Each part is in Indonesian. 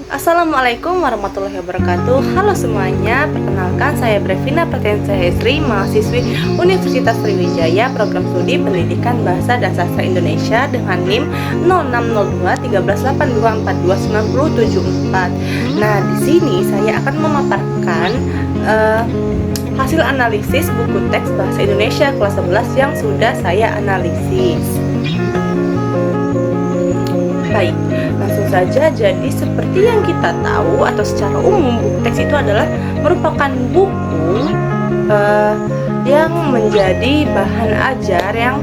Assalamualaikum warahmatullahi wabarakatuh. Halo semuanya, perkenalkan saya Brevina Pratensia Hesri, mahasiswi Universitas Sriwijaya, program studi Pendidikan Bahasa dan Sastra Indonesia dengan NIM 0602 1382429074. Nah, di sini saya akan memaparkan hasil analisis buku teks Bahasa Indonesia kelas 11 yang sudah saya analisis. Baik, langsung saja. Jadi seperti yang kita tahu atau secara umum, buku teks itu adalah merupakan buku yang menjadi bahan ajar yang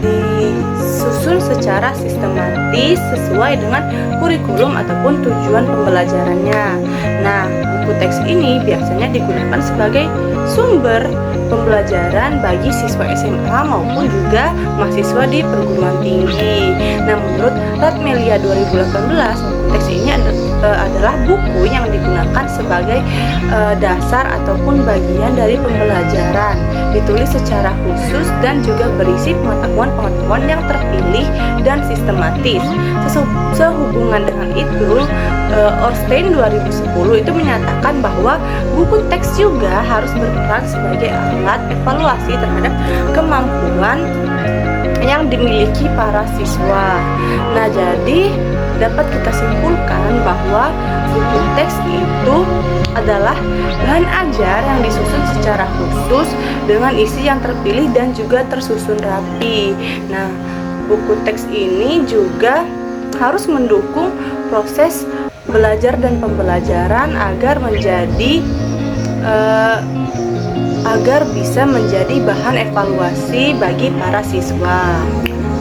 disusun secara sistematis sesuai dengan kurikulum ataupun tujuan pembelajarannya. Nah, buku teks ini biasanya digunakan sebagai sumber pembelajaran bagi siswa SMA maupun juga mahasiswa di perguruan tinggi. Nah, menurut Ratmelia 2018, buku teks ini adalah buku yang digunakan sebagai dasar ataupun bagian dari pembelajaran, ditulis secara khusus dan juga berisi pengetahuan-pengetahuan yang terpilih dan sistematis. Sehubungan dengan itu, Ornstein 2010 itu menyatakan bahwa buku teks juga harus berperan sebagai alat evaluasi terhadap kemampuan yang dimiliki para siswa. Nah, jadi dapat kita simpulkan bahwa buku teks itu adalah bahan ajar yang disusun secara khusus dengan isi yang terpilih dan juga tersusun rapi. Nah, buku teks ini juga harus mendukung proses belajar dan pembelajaran agar bisa menjadi bahan evaluasi bagi para siswa.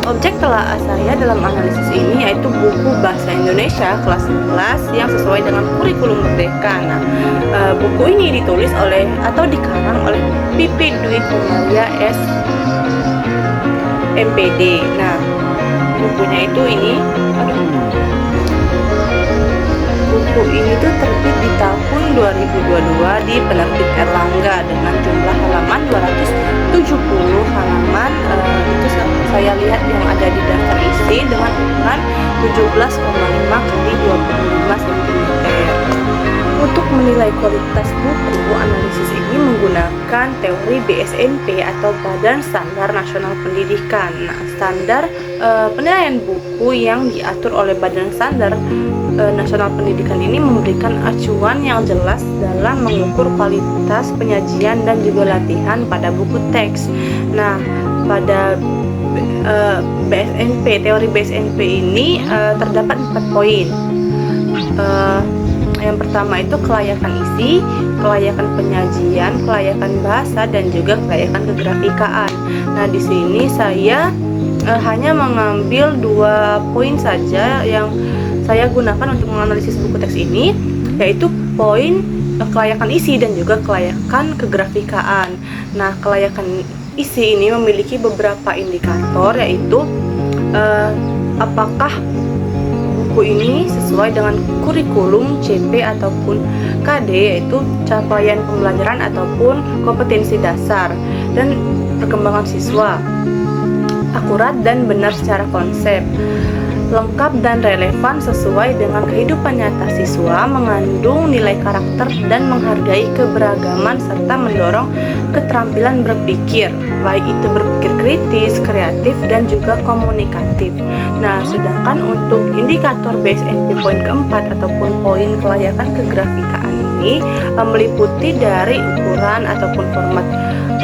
Objek telaah saya dalam analisis ini yaitu buku Bahasa Indonesia kelas 11 yang sesuai dengan kurikulum Merdeka. Nah, buku ini ditulis oleh atau dikarang oleh Pipi Dwi Kumaria S. MPD. Nah, bukunya itu buku ini tuh terbit di tahun 2022 di penerbit Erlangga dengan jumlah halaman 270 halaman. Itu saya lihat yang ada di daftar isi dengan ukuran 17,5 kali 25 cm. Untuk menilai kualitas buku, analisis ini menggunakan teori BSNP atau Badan Standar Nasional Pendidikan. Nah, standar penilaian buku yang diatur oleh Badan Standar Nasional Pendidikan ini memberikan acuan yang jelas dalam mengukur kualitas penyajian dan juga latihan pada buku teks. Nah, pada teori BSNP ini terdapat 4 poin. Yang pertama itu kelayakan isi, kelayakan penyajian, kelayakan bahasa, dan juga kelayakan kegrafikaan. Nah, di sini saya hanya mengambil 2 poin saja yang saya gunakan untuk menganalisis buku teks ini, yaitu poin kelayakan isi dan juga kelayakan kegrafikaan. Nah, kelayakan isi ini memiliki beberapa indikator, yaitu apakah buku ini sesuai dengan kurikulum CP ataupun KD, yaitu capaian pembelajaran ataupun kompetensi dasar dan perkembangan siswa, akurat dan benar secara konsep, lengkap dan relevan sesuai dengan kehidupan nyata siswa, mengandung nilai karakter dan menghargai keberagaman serta mendorong keterampilan berpikir, baik itu berpikir kritis, kreatif, dan juga komunikatif. Nah, sedangkan untuk indikator BSNP poin keempat ataupun poin kelayakan kegrafikaan ini meliputi dari ukuran ataupun format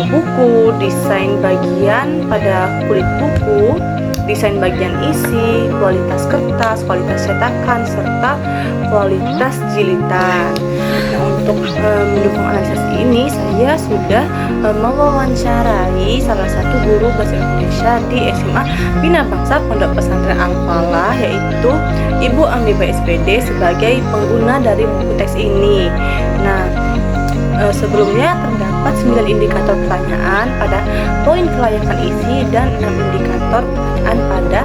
buku, desain bagian pada kulit buku, desain bagian isi, kualitas kertas, kualitas cetakan, serta kualitas jilitan. Nah, untuk mendukung analisis ini, saya sudah mewawancarai salah satu guru bahasa Indonesia di SMA Bina Bangsa Pondok Pesantren Al-Falah, yaitu Ibu Amiba SPD sebagai pengguna dari buku teks ini. Nah, sebelumnya terdapat 9 indikator pertanyaan pada poin kelayakan isi dan 6 indikator pertanyaan pada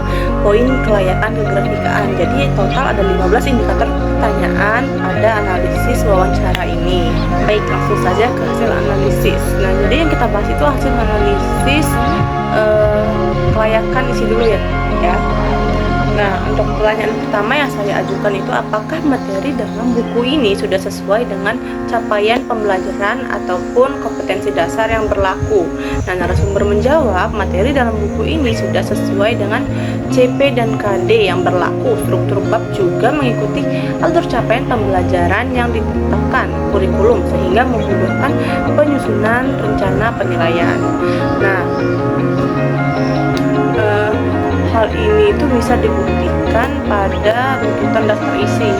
poin kelayakan kegrafikaan. Jadi total ada 15 indikator pertanyaan pada analisis wawancara ini. Baik, langsung saja ke hasil analisis. Nah, jadi yang kita bahas itu hasil analisis kelayakan isi dulu ya. Nah, untuk pertanyaan pertama yang saya ajukan itu, apakah materi dalam buku ini sudah sesuai dengan capaian pembelajaran ataupun kompetensi dasar yang berlaku? Nah, narasumber menjawab, materi dalam buku ini sudah sesuai dengan CP dan KD yang berlaku. Struktur bab juga mengikuti alur capaian pembelajaran yang ditetapkan kurikulum sehingga memudahkan penyusunan rencana penilaian. Nah, hal ini itu bisa dibuktikan pada runtutan daftar isi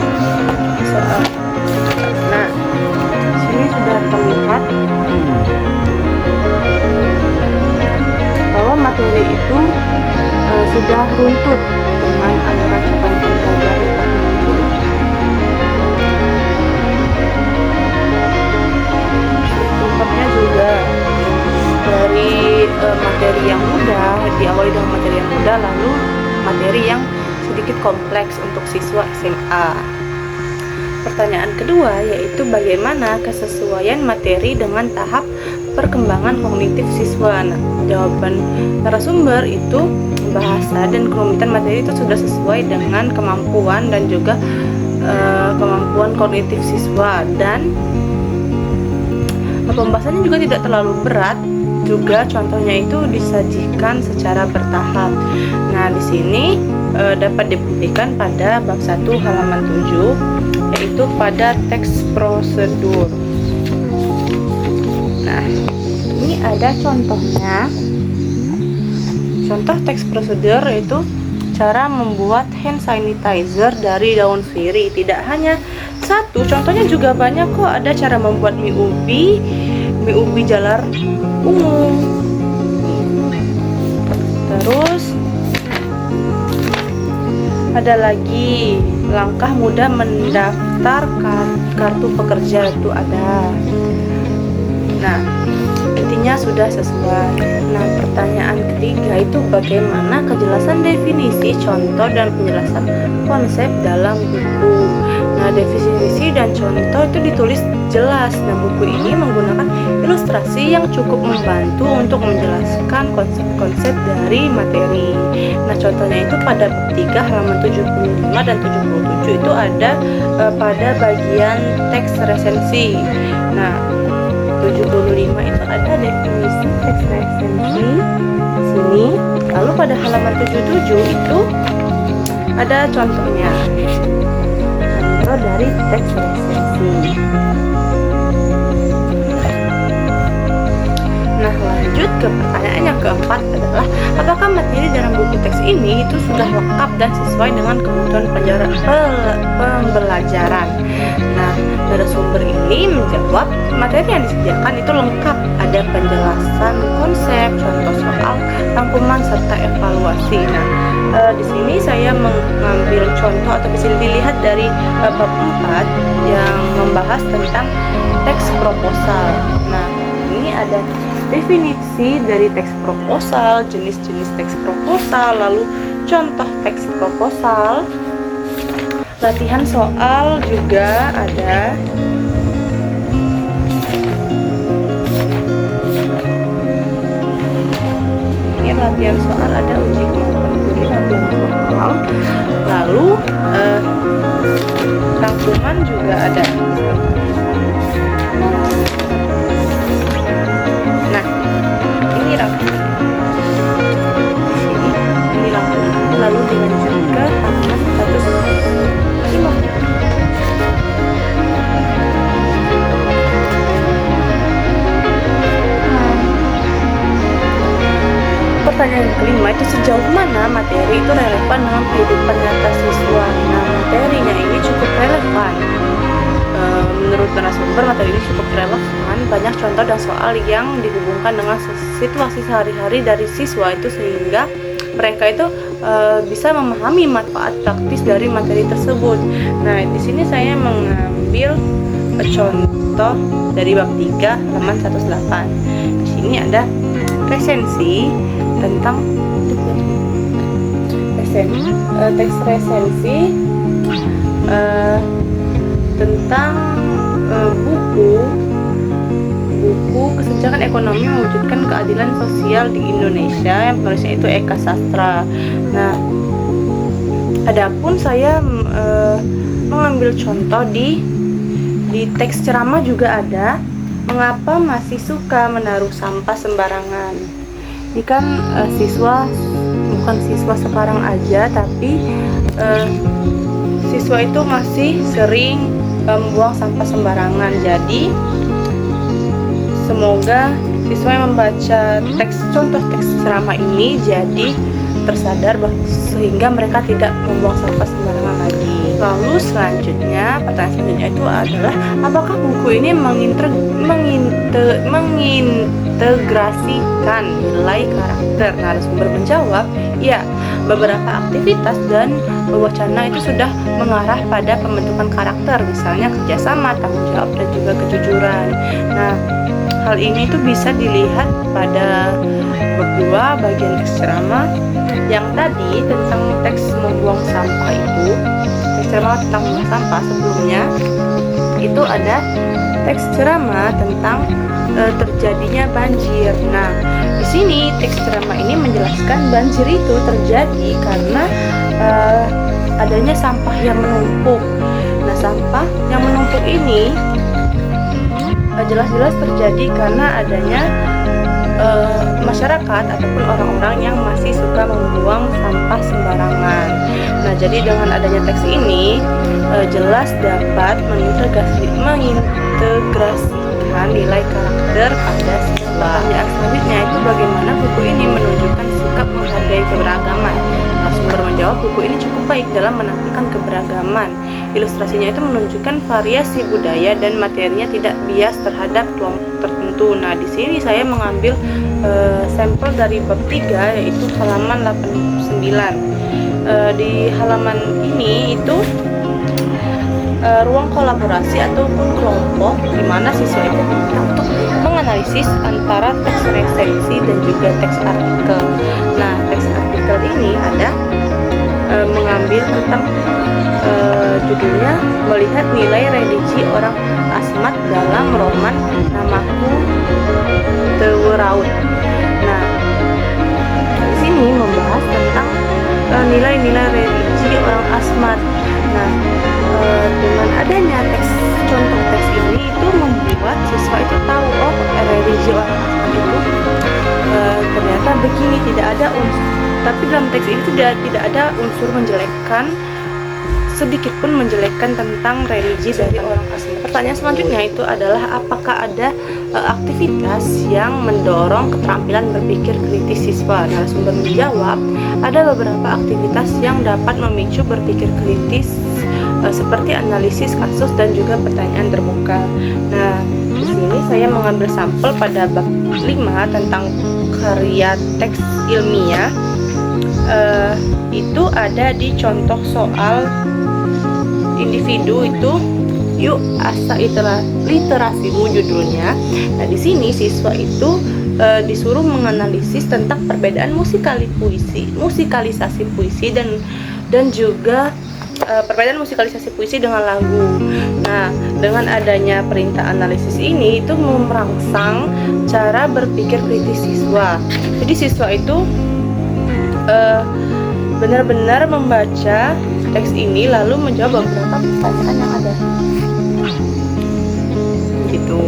soal. Nah, sini sudah terlihat bahwa materi itu sudah runtut dengan aliran capaian pembelajaran tahun 2020. Contohnya juga dari materi yang mudah, diawali dengan materi yang mudah, lalu materi yang sedikit kompleks untuk siswa SMA. Pertanyaan kedua yaitu bagaimana kesesuaian materi dengan tahap perkembangan kognitif siswa. Nah, jawaban narasumber itu bahasa dan kerumitan materi itu sudah sesuai dengan kemampuan dan juga kemampuan kognitif siswa, dan pembahasannya juga tidak terlalu berat. Juga contohnya itu disajikan secara bertahap. Nah, di sini dapat dibuktikan pada bab 1 halaman 7, yaitu pada teks prosedur. Nah, ini ada contohnya. Contoh teks prosedur yaitu cara membuat hand sanitizer dari daun sirih. Tidak hanya satu, contohnya juga banyak kok. Ada cara membuat mie ubi jalar ungu. Terus ada lagi langkah mudah mendaftar kartu pekerja, itu ada. Nah, intinya sudah sesuai. Nah, pertanyaan ketiga itu bagaimana kejelasan definisi, contoh, dan penjelasan konsep dalam buku. Nah, definisi dan contoh itu ditulis jelas. Nah, buku ini menggunakan ilustrasi yang cukup membantu untuk menjelaskan konsep-konsep dari materi. Nah, contohnya itu pada bab 3 halaman 75 dan 77 itu ada pada bagian teks resensi. Nah, 75 itu ada definisi teks resensi sini. Lalu pada halaman 77 itu ada contohnya. Contoh dari teks resensi. Nah, lanjut ke pertanyaan yang keempat adalah apakah materi dalam buku teks ini itu sudah lengkap dan sesuai dengan kebutuhan pembelajaran. Nah, narasumber ini menjawab materi yang disediakan itu lengkap, ada penjelasan konsep, contoh soal, rangkuman, serta evaluasi. Nah, di sini saya mengambil contoh atau bisa dilihat dari bab 4 yang membahas tentang teks proposal. Nah, ini ada definisi dari teks proposal, jenis-jenis teks proposal, lalu contoh teks proposal, latihan soal juga ada. Ini latihan soal, ada uji kemampuan tulis, latihan soal, lalu rangkuman juga ada. Nah, ini rangkuman. Ini rangkuman, lalu dilanjut ke halaman 105. Pertanyaan kelima itu sejauh mana materi itu relevan dengan kehidupan nyata siswa. Nah, materinya ini cukup relevan. Menurut narasumber, materi ini cukup relevan. Banyak contoh dan soal yang dihubungkan dengan situasi sehari-hari dari siswa itu, sehingga mereka itu bisa memahami manfaat praktis dari materi tersebut. Nah, di sini saya mengambil contoh dari bab 3 halaman 108. Di sini ada resensi tentang teks resensi tentang buku Kesenjangan Ekonomi Mewujudkan Keadilan Sosial di Indonesia, yang penulisnya itu Eka Sastra. Nah, Adapun saya mengambil contoh di teks ceramah juga ada. Mengapa masih suka menaruh sampah sembarangan? Ini kan bukan siswa sekarang aja, tapi siswa itu masih sering membuang sampah sembarangan. Jadi semoga siswa yang membaca contoh teks ceramah ini jadi tersadar sehingga mereka tidak membuang sampah sembarangan lagi. Lalu selanjutnya, pertanyaan selanjutnya itu adalah apakah buku ini mengintegrasikan nilai karakter? Narasumber menjawab, ya, beberapa aktivitas dan wacana itu sudah mengarah pada pembentukan karakter, misalnya kerjasama, tanggung jawab, dan juga kejujuran. Nah, hal ini tuh bisa dilihat pada bab 2 bagian teks ceramah. Yang tadi tentang teks membuang sampah itu, teks ceramah tentang membuang sampah sebelumnya itu ada teks ceramah tentang terjadinya banjir. Nah, di sini teks ceramah ini menjelaskan banjir itu terjadi karena adanya sampah yang menumpuk. Nah, sampah yang menumpuk ini jelas-jelas terjadi karena adanya masyarakat ataupun orang-orang yang masih suka membuang sampah sembarangan. Nah, jadi dengan adanya teks ini jelas dapat mengintegrasikan nilai karakter pada siswa. Pertanyaan selanjutnya itu bagaimana buku ini menunjukkan sikap menghargai keberagaman. Narasumber menjawab, buku ini cukup baik dalam menampilkan keberagaman. Ilustrasinya itu menunjukkan variasi budaya dan materinya tidak bias terhadap kelompok tertentu. Nah, di sini saya mengambil sampel dari bab 3 yaitu halaman 89. Di halaman ini itu ruang kolaborasi ataupun kelompok di mana siswa itu diminta untuk menganalisis antara teks resensi dan juga teks artikel. Nah, teks artikel ini ada mengambil tentang judulnya melihat nilai religi orang Asmat dalam roman Namaku Teweraut. Nah, di sini membahas tentang nilai-nilai religi orang Asmat. Nah, dengan adanya contoh teks ini itu membuat siswa itu tahu, oh, religi orang Asmat itu ternyata begini, tidak ada unsur. Tapi dalam teks ini tidak ada unsur menjelekkan, sedikit pun menjelekkan tentang religi dari orang asli. Pertanyaan selanjutnya itu adalah apakah ada aktivitas yang mendorong keterampilan berpikir kritis siswa? Narasumber menjawab, ada beberapa aktivitas yang dapat memicu berpikir kritis seperti analisis kasus dan juga pertanyaan terbuka. Nah, di sini saya mengambil sampel pada bab 5 tentang karya teks ilmiah. Itu ada di contoh soal individu itu yuk asa literasimu judulnya. Nah, di sini siswa itu disuruh menganalisis tentang perbedaan musikalisasi puisi dan juga perbedaan musikalisasi puisi dengan lagu. Nah, dengan adanya perintah analisis ini itu merangsang cara berpikir kritis siswa. Jadi siswa itu benar-benar membaca teks ini lalu menjawab beberapa pertanyaan yang ada. Gitu.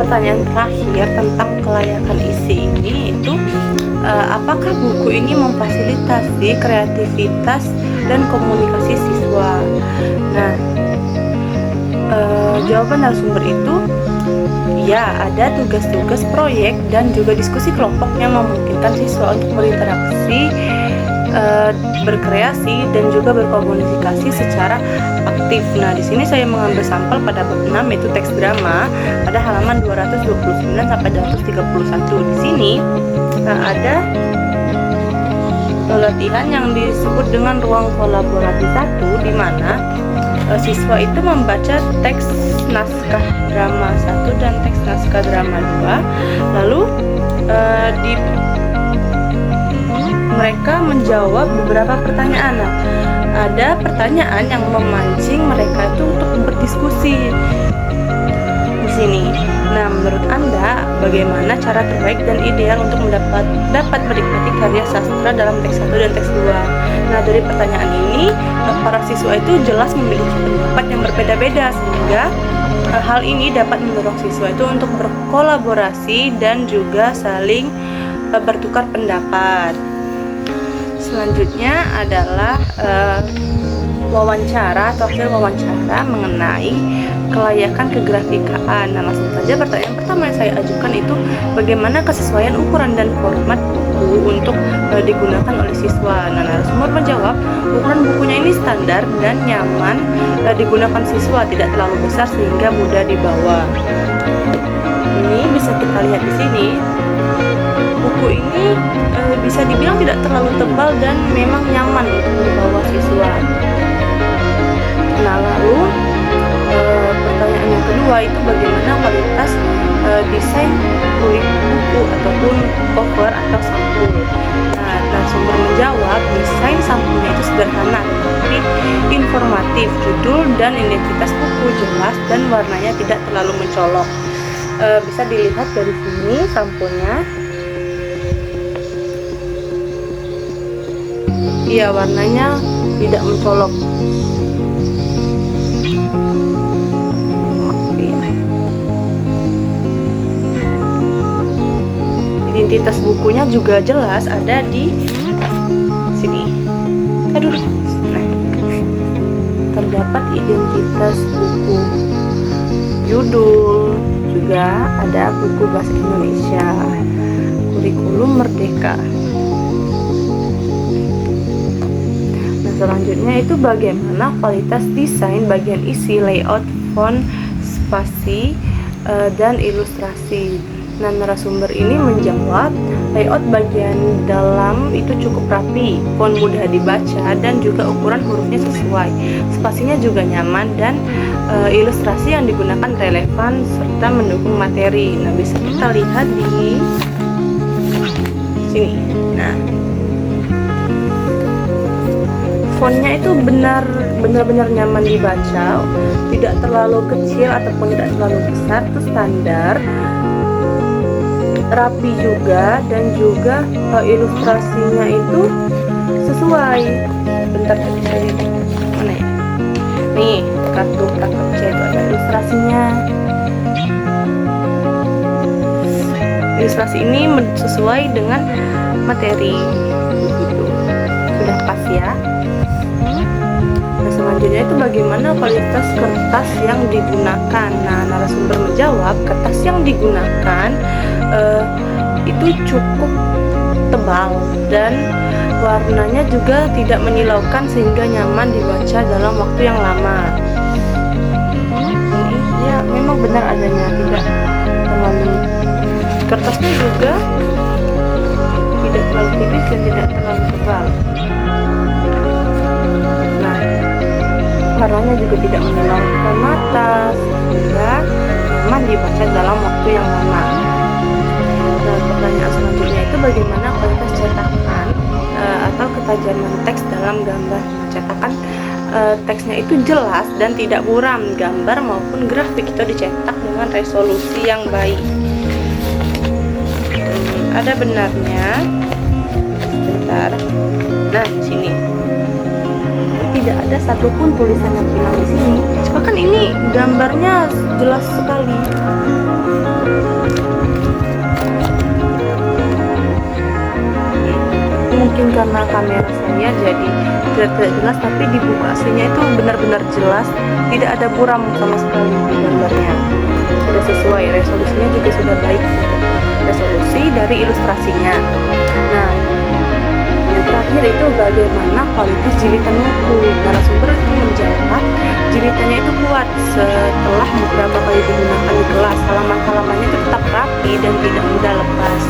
Pertanyaan terakhir tentang kelayakan isi ini itu apakah buku ini memfasilitasi kreativitas dan komunikasi siswa? Nah, jawaban narasumber itu ya, ada tugas-tugas proyek dan juga diskusi kelompok yang memungkinkan siswa untuk berinteraksi, berkreasi dan juga berkomunikasi secara aktif. Nah, di sini saya mengambil sampel pada bab 6 yaitu teks drama pada halaman 229 sampai 231. Di sini ada latihan yang disebut dengan ruang kolaborasi 1 di mana siswa itu membaca teks naskah drama 1 dan teks naskah drama 2, lalu mereka menjawab beberapa pertanyaan. Nah, ada pertanyaan yang memancing mereka itu untuk berdiskusi. Di sini. Nah, menurut Anda bagaimana cara terbaik dan ideal untuk dapat menikmati karya sastra dalam teks 1 dan teks 2? Nah, dari pertanyaan ini para siswa itu jelas memiliki pendapat yang berbeda-beda, sehingga hal ini dapat mendorong siswa itu untuk berkolaborasi dan juga saling bertukar pendapat. Selanjutnya adalah wawancara atau hasil wawancara mengenai kelayakan kegrafikaan. Nah, langsung saja pertanyaan pertama yang saya ajukan itu bagaimana kesesuaian ukuran dan format buku untuk digunakan oleh siswa. Nah, narasumber menjawab ukuran bukunya ini standar dan nyaman digunakan siswa, tidak terlalu besar sehingga mudah dibawa. Ini bisa kita lihat di sini. Buku ini bisa dibilang tidak terlalu tebal dan memang nyaman untuk dibawa siswa. Nah, lalu pertanyaan yang kedua itu bagaimana kualitas desain kulit buku ataupun cover atau sampul. Nah, narasumber menjawab desain sampulnya itu sederhana tetapi informatif, judul dan identitas buku jelas dan warnanya tidak terlalu mencolok. Bisa dilihat dari sini sampulnya. Iya, warnanya tidak mencolok. Identitas bukunya juga jelas ada di sini. Aduh. Nah, terdapat identitas buku, judul, juga ada buku bahasa Indonesia, kurikulum Merdeka. Selanjutnya itu bagaimana kualitas desain bagian isi, layout, font, spasi, dan ilustrasi. Nah, narasumber ini menjawab layout bagian dalam itu cukup rapi, font mudah dibaca, dan juga ukuran hurufnya sesuai. Spasinya juga nyaman dan ilustrasi yang digunakan relevan serta mendukung materi. Nah, bisa kita lihat di sini. Nah, fontnya itu benar-benar nyaman dibaca, tidak terlalu kecil ataupun tidak terlalu besar, itu standar, rapi juga, dan juga ilustrasinya itu sesuai. Bentar tadi saya mana ya? Nih, kartu prakerja itu ada ilustrasinya. Ilustrasi ini sesuai dengan materi, begitu. Sudah pas ya. Selanjutnya itu bagaimana kualitas kertas yang digunakan. Nah, narasumber menjawab kertas yang digunakan itu cukup tebal dan warnanya juga tidak menyilaukan sehingga nyaman dibaca dalam waktu yang lama. Ini ya memang benar adanya, tidak terlalu, kertasnya juga tidak terlalu tipis dan tidak terlalu tebal. Warnanya juga tidak menyilaukan mata sehingga nyaman dibaca dalam waktu yang lama. Nah, pertanyaan selanjutnya itu bagaimana kualitas cetakan atau ketajaman teks dalam gambar. Cetakan teksnya itu jelas dan tidak buram, gambar maupun grafik itu dicetak dengan resolusi yang baik. Ada benarnya. Bentar. Nah, di sini tidak ada satupun tulisan yang hilang di sini. Bahkan ini gambarnya jelas sekali. Mungkin karena kamera saya jadi tidak jelas, tapi di buku aslinya itu benar-benar jelas, tidak ada buram sama sekali di gambarnya. Sudah sesuai, resolusinya juga sudah baik, resolusi dari ilustrasinya. Nah, yang terakhir itu bagaimana kualitas jilitan buku. Narasumber itu menjawab jilitannya itu kuat setelah beberapa kali digunakan di kelas. Halaman-halamannya tetap rapi dan tidak mudah lepas.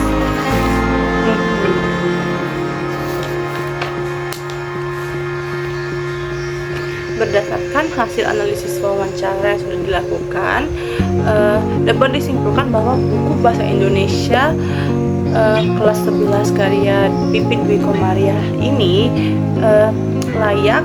Berdasarkan hasil analisis wawancara yang sudah dilakukan, dapat disimpulkan bahwa buku bahasa Indonesia kelas 11 karya Pipit Dwi Komariah ini layak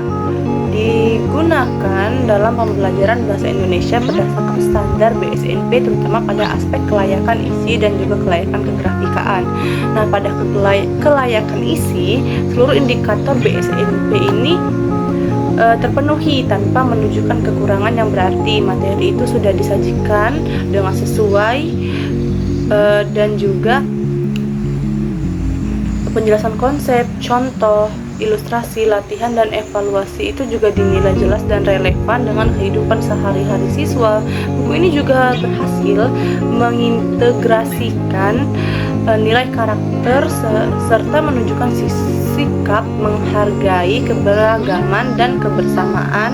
digunakan dalam pembelajaran bahasa Indonesia berdasarkan dalam standar BSNP, terutama pada aspek kelayakan isi dan juga kelayakan kegrafikaan. Nah, pada kelayakan isi, seluruh indikator BSNP ini terpenuhi tanpa menunjukkan kekurangan yang berarti materi itu sudah disajikan dengan sesuai, dan juga penjelasan konsep, contoh, ilustrasi, latihan, dan evaluasi itu juga dinilai jelas dan relevan dengan kehidupan sehari-hari siswa. Buku ini juga berhasil mengintegrasikan nilai karakter serta menunjukkan sikap menghargai keberagaman dan kebersamaan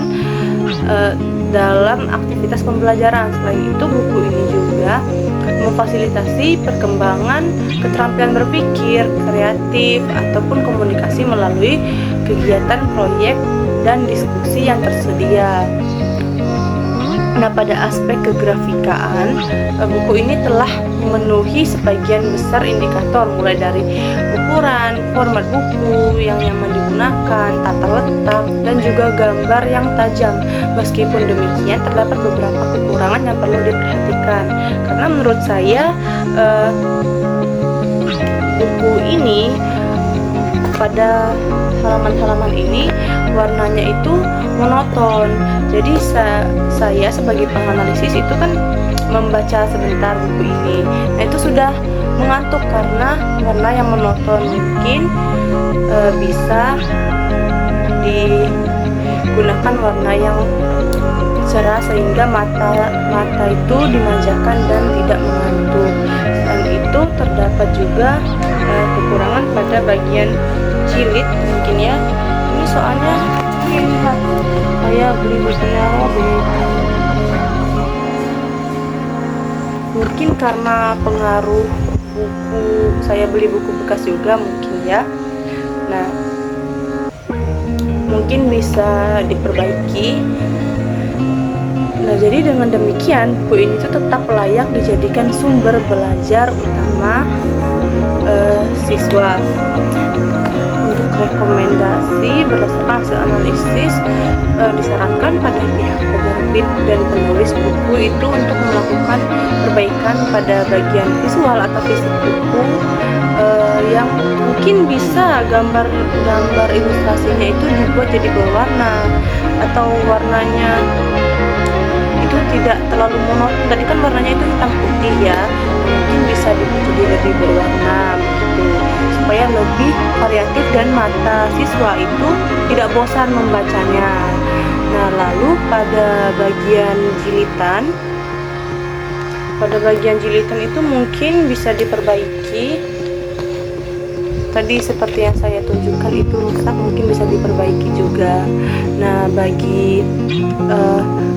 dalam aktivitas pembelajaran. Selain itu, buku ini juga memfasilitasi perkembangan keterampilan berpikir, kreatif, ataupun komunikasi melalui kegiatan proyek dan diskusi yang tersedia. Nah, pada aspek kegrafikaan, buku ini telah memenuhi sebagian besar indikator, mulai dari ukuran, format buku yang nyaman digunakan, tata letak, dan juga gambar yang tajam. Meskipun demikian, terdapat beberapa kekurangan yang perlu diperhatikan. Karena menurut saya, buku ini pada halaman-halaman ini warnanya itu monoton. Jadi saya sebagai penganalisis itu kan membaca sebentar buku ini, nah itu sudah mengantuk karena warna yang monoton. Mungkin bisa digunakan warna yang cerah sehingga mata itu dimanjakan dan tidak mengantuk. Selain itu, terdapat juga kekurangan pada bagian jilid mungkin ya. Ini soalnya lihat saya beli bukunya mungkin karena pengaruh buku, saya beli buku bekas juga mungkin ya. Nah, mungkin bisa diperbaiki. Nah, jadi dengan demikian buku ini tuh tetap layak dijadikan sumber belajar utama siswa. Untuk rekomendasi berdasarkan hasil analisis, disarankan pada pihak penerbit dan penulis buku itu untuk melakukan perbaikan pada bagian visual atau fisik buku, yang mungkin bisa gambar ilustrasinya itu dibuat jadi berwarna atau warnanya itu tidak terlalu monoton. Tadi kan warnanya itu hitam putih ya, mungkin bisa dibuat jadi lebih berwarna begitu, supaya lebih variatif dan mata siswa itu tidak bosan membacanya. Nah, lalu pada bagian jilitan itu mungkin bisa diperbaiki. Tadi seperti yang saya tunjukkan itu rusak, mungkin bisa diperbaiki juga. Nah, bagi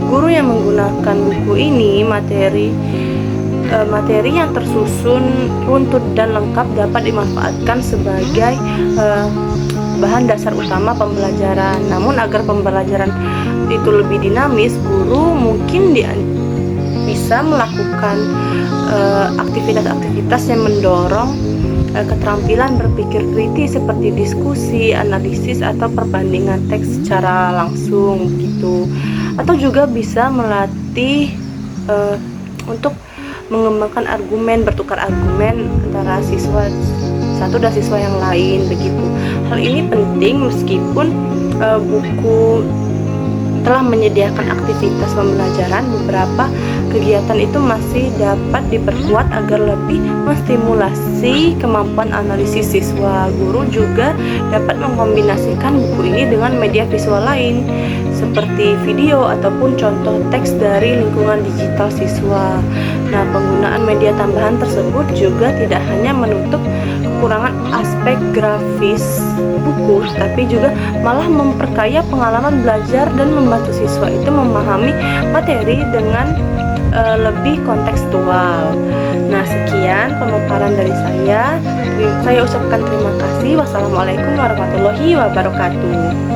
guru yang menggunakan buku ini, materi yang tersusun runtut dan lengkap dapat dimanfaatkan sebagai bahan dasar utama pembelajaran. Namun agar pembelajaran itu lebih dinamis, guru mungkin bisa melakukan aktivitas-aktivitas yang mendorong keterampilan berpikir kritis seperti diskusi, analisis, atau perbandingan teks secara langsung gitu. Atau juga bisa melatih untuk mengembangkan argumen, bertukar argumen antara siswa satu dan siswa yang lain begitu. Hal ini penting meskipun buku telah menyediakan aktivitas pembelajaran, beberapa kegiatan itu masih dapat diperkuat agar lebih menstimulasi kemampuan analisis siswa. Guru juga dapat mengkombinasikan buku ini dengan media visual lain seperti video ataupun contoh teks dari lingkungan digital siswa. Nah, penggunaan media tambahan tersebut juga tidak hanya menutup kekurangan aspek grafis buku, tapi juga malah memperkaya pengalaman belajar dan membantu siswa itu memahami materi dengan lebih kontekstual. Nah, sekian pemaparan dari saya. Saya ucapkan terima kasih. Wassalamualaikum warahmatullahi wabarakatuh.